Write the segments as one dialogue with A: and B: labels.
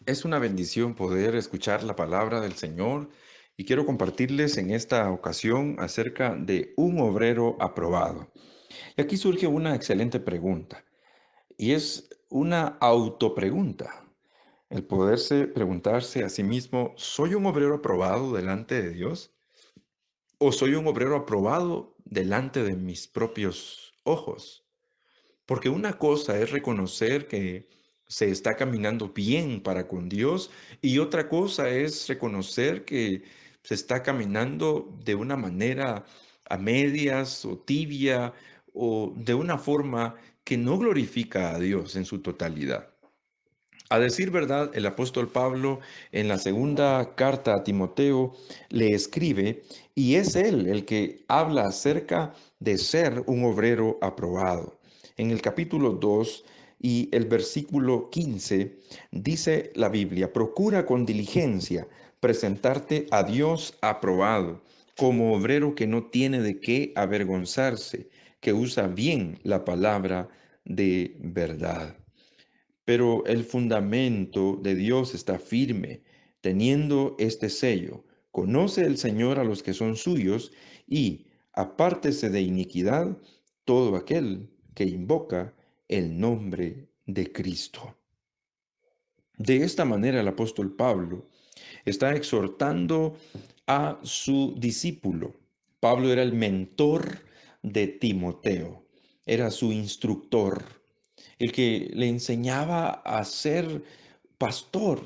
A: Es una bendición poder escuchar la palabra del Señor y quiero compartirles en esta ocasión acerca de un obrero aprobado. Y aquí surge una excelente pregunta y es una autopregunta. El poderse preguntarse a sí mismo, ¿soy un obrero aprobado delante de Dios? ¿O soy un obrero aprobado delante de mis propios ojos? Porque una cosa es reconocer que se está caminando bien para con Dios y otra cosa es reconocer que se está caminando de una manera a medias o tibia o de una forma que no glorifica a Dios en su totalidad. A decir verdad, el apóstol Pablo en la segunda carta a Timoteo le escribe y es él el que habla acerca de ser un obrero aprobado. En el capítulo 2 y el versículo 15 dice la Biblia, procura con diligencia presentarte a Dios aprobado, como obrero que no tiene de qué avergonzarse, que usa bien la palabra de verdad. Pero el fundamento de Dios está firme, teniendo este sello. Conoce el Señor a los que son suyos y apártese de iniquidad todo aquel que invoca el nombre de Cristo. De esta manera el apóstol Pablo está exhortando a su discípulo. Pablo era el mentor de Timoteo, era su instructor, el que le enseñaba a ser pastor,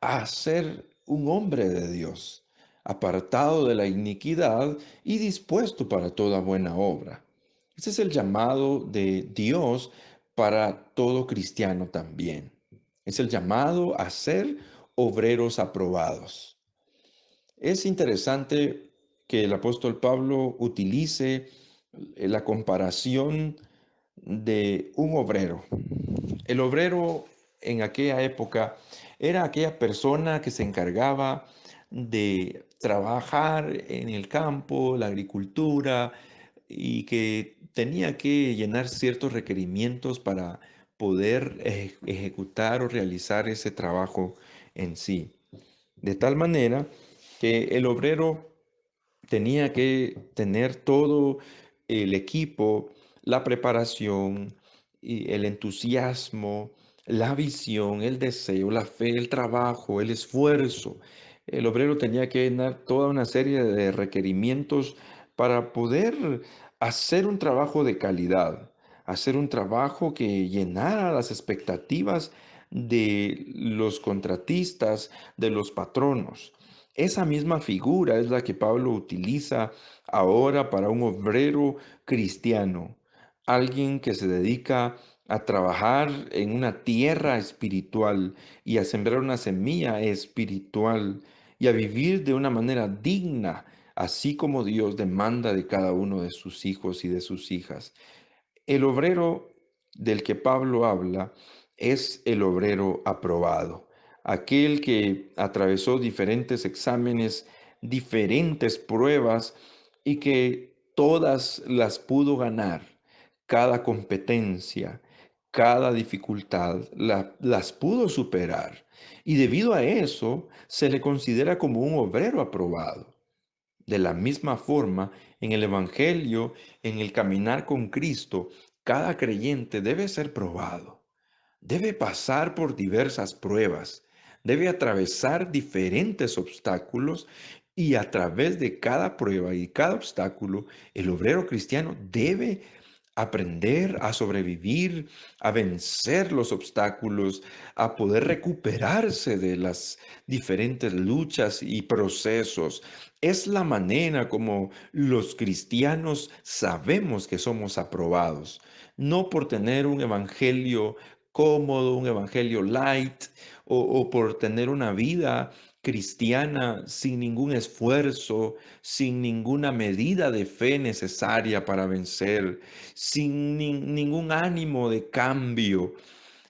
A: a ser un hombre de Dios, apartado de la iniquidad y dispuesto para toda buena obra. Ese es el llamado de Dios para todo cristiano también. Es el llamado a ser obreros aprobados. Es interesante que el apóstol Pablo utilice la comparación de un obrero. El obrero en aquella época era aquella persona que se encargaba de trabajar en el campo, la agricultura, y que tenía que llenar ciertos requerimientos para poder ejecutar o realizar ese trabajo en sí. De tal manera que el obrero tenía que tener todo el equipo, la preparación, y el entusiasmo, la visión, el deseo, la fe, el trabajo, el esfuerzo. El obrero tenía que llenar toda una serie de requerimientos para poder hacer un trabajo de calidad, hacer un trabajo que llenara las expectativas de los contratistas, de los patronos. Esa misma figura es la que Pablo utiliza ahora para un obrero cristiano, alguien que se dedica a trabajar en una tierra espiritual y a sembrar una semilla espiritual y a vivir de una manera digna, así como Dios demanda de cada uno de sus hijos y de sus hijas. El obrero del que Pablo habla es el obrero aprobado, aquel que atravesó diferentes exámenes, diferentes pruebas y que todas las pudo ganar, cada competencia, cada dificultad, las pudo superar. Y debido a eso, se le considera como un obrero aprobado. De la misma forma, en el Evangelio, en el caminar con Cristo, cada creyente debe ser probado, debe pasar por diversas pruebas, debe atravesar diferentes obstáculos y a través de cada prueba y cada obstáculo, el obrero cristiano debe aprender a sobrevivir, a vencer los obstáculos, a poder recuperarse de las diferentes luchas y procesos. Es la manera como los cristianos sabemos que somos aprobados, no por tener un evangelio cómodo, un evangelio light o por tener una vida cristiana sin ningún esfuerzo, sin ninguna medida de fe necesaria para vencer, sin ningún ánimo de cambio.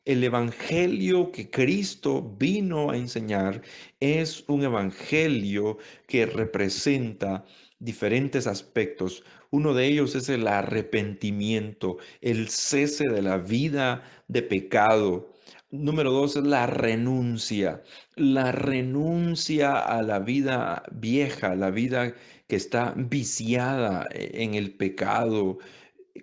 A: El evangelio que Cristo vino a enseñar es un evangelio que representa diferentes aspectos. Uno de ellos es el arrepentimiento, el cese de la vida de pecado. Número dos es la renuncia a la vida vieja, la vida que está viciada en el pecado,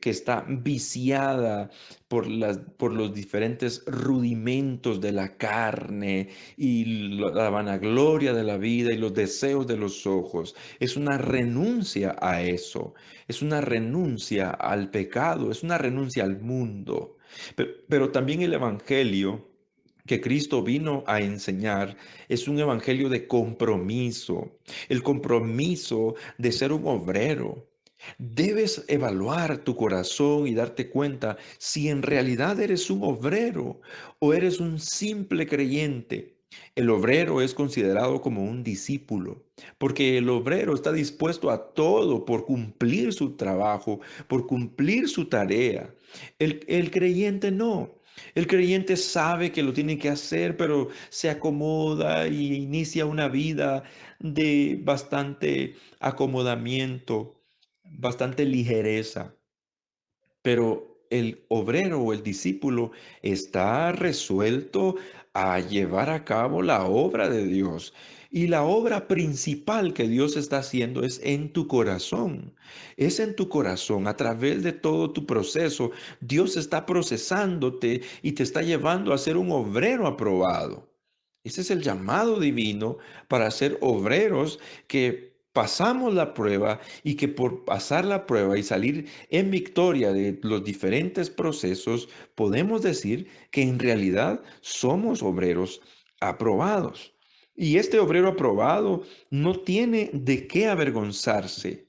A: que está viciada por los diferentes rudimentos de la carne y la vanagloria de la vida y los deseos de los ojos. Es una renuncia a eso, es una renuncia al pecado, es una renuncia al mundo. Pero también el Evangelio que Cristo vino a enseñar es un evangelio de compromiso, el compromiso de ser un obrero. Debes evaluar tu corazón y darte cuenta si en realidad eres un obrero o eres un simple creyente. El obrero es considerado como un discípulo, porque el obrero está dispuesto a todo por cumplir su trabajo, por cumplir su tarea. El creyente no. El creyente sabe que lo tiene que hacer, pero se acomoda y inicia una vida de bastante acomodamiento, bastante ligereza. Pero el obrero o el discípulo está resuelto a llevar a cabo la obra de Dios. Y la obra principal que Dios está haciendo es en tu corazón. Es en tu corazón, a través de todo tu proceso. Dios está procesándote y te está llevando a ser un obrero aprobado. Ese es el llamado divino para ser obreros que pasamos la prueba y que por pasar la prueba y salir en victoria de los diferentes procesos, podemos decir que en realidad somos obreros aprobados. Y este obrero aprobado no tiene de qué avergonzarse.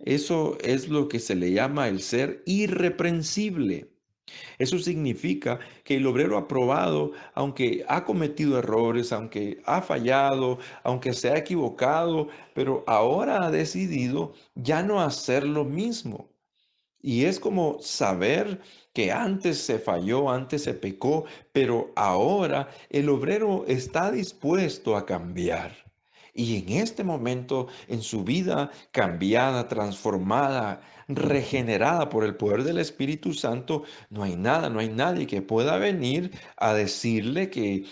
A: Eso es lo que se le llama el ser irreprensible. Eso significa que el obrero aprobado, aunque ha cometido errores, aunque ha fallado, aunque se ha equivocado, pero ahora ha decidido ya no hacer lo mismo. Y es como saber que antes se falló, antes se pecó, pero ahora el obrero está dispuesto a cambiar. Y en este momento, en su vida cambiada, transformada, regenerada por el poder del Espíritu Santo, no hay nada, no hay nadie que pueda venir a decirle que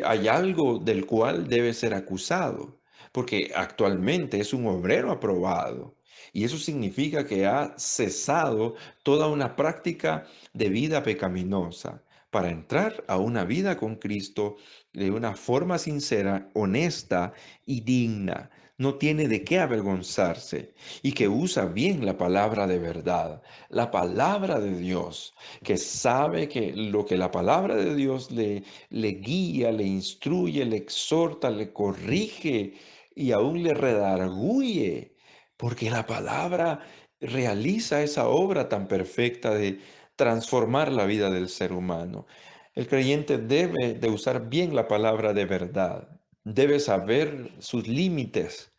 A: hay algo del cual debe ser acusado, porque actualmente es un obrero aprobado. Y eso significa que ha cesado toda una práctica de vida pecaminosa para entrar a una vida con Cristo de una forma sincera, honesta y digna. No tiene de qué avergonzarse y que usa bien la palabra de verdad, la palabra de Dios, que sabe que lo que la palabra de Dios le guía, le instruye, le exhorta, le corrige y aún le redarguye, porque la palabra realiza esa obra tan perfecta de transformar la vida del ser humano. El creyente debe de usar bien la palabra de verdad, debe saber sus límites,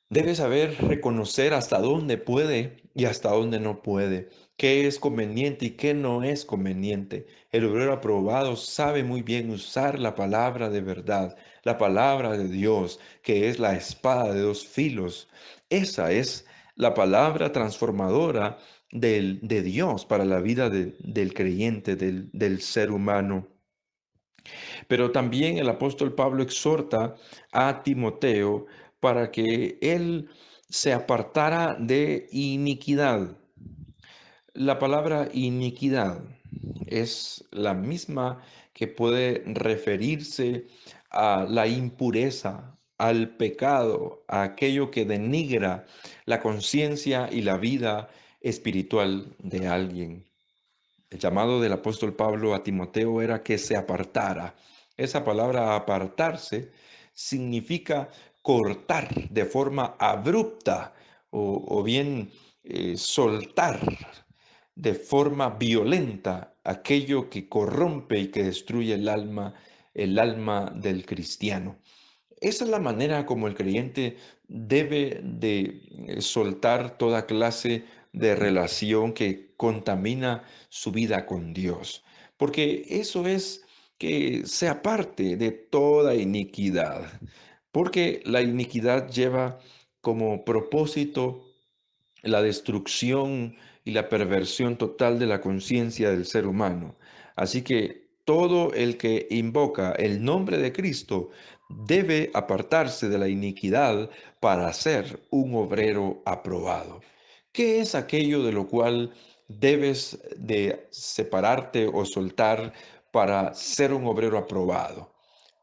A: debe saber reconocer hasta dónde puede y hasta dónde no puede, qué es conveniente y qué no es conveniente. El obrero aprobado sabe muy bien usar la palabra de verdad, la palabra de Dios, que es la espada de dos filos. Esa es la palabra transformadora de Dios para la vida del creyente, del ser humano. Pero también el apóstol Pablo exhorta a Timoteo para que él se apartara de iniquidad. La palabra iniquidad es la misma que puede referirse a la impureza, al pecado, a aquello que denigra la conciencia y la vida espiritual de alguien. El llamado del apóstol Pablo a Timoteo era que se apartara. Esa palabra apartarse significa cortar de forma abrupta o bien soltar de forma violenta aquello que corrompe y que destruye el alma del cristiano. Esa es la manera como el creyente debe de soltar toda clase de relación que contamina su vida con Dios, porque eso es que se aparte de toda iniquidad, porque la iniquidad lleva como propósito la destrucción y la perversión total de la conciencia del ser humano. Así que todo el que invoca el nombre de Cristo debe apartarse de la iniquidad para ser un obrero aprobado. ¿Qué es aquello de lo cual debes de separarte o soltar para ser un obrero aprobado?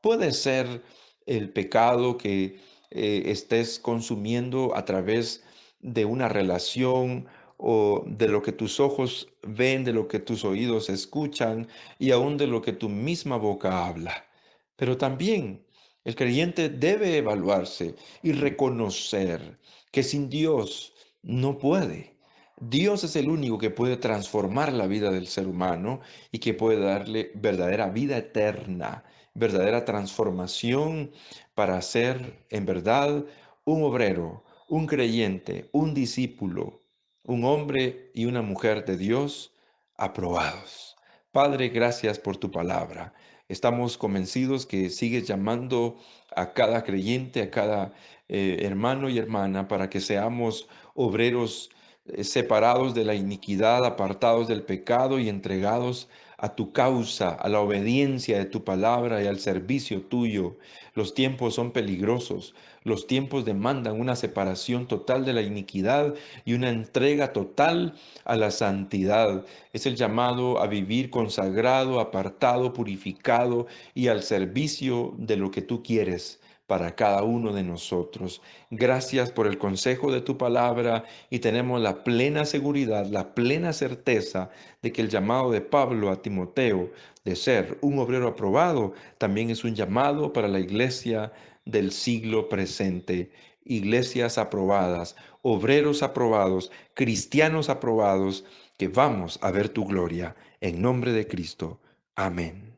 A: Puede ser el pecado que estés consumiendo a través de una relación o de lo que tus ojos ven, de lo que tus oídos escuchan y aún de lo que tu misma boca habla. Pero también el creyente debe evaluarse y reconocer que sin Dios no puede. Dios es el único que puede transformar la vida del ser humano y que puede darle verdadera vida eterna, verdadera transformación para ser en verdad un obrero, un creyente, un discípulo, un hombre y una mujer de Dios aprobados. Padre, gracias por tu palabra. Estamos convencidos que sigues llamando a cada creyente, a cada hermano y hermana para que seamos obreros separados de la iniquidad, apartados del pecado y entregados a tu causa, a la obediencia de tu palabra y al servicio tuyo. Los tiempos son peligrosos, los tiempos demandan una separación total de la iniquidad y una entrega total a la santidad. Es el llamado a vivir consagrado, apartado, purificado y al servicio de lo que tú quieres para cada uno de nosotros. Gracias por el consejo de tu palabra y tenemos la plena seguridad, la plena certeza de que el llamado de Pablo a Timoteo de ser un obrero aprobado también es un llamado para la iglesia del siglo presente. Iglesias aprobadas, obreros aprobados, cristianos aprobados, que vamos a ver tu gloria. En nombre de Cristo. Amén.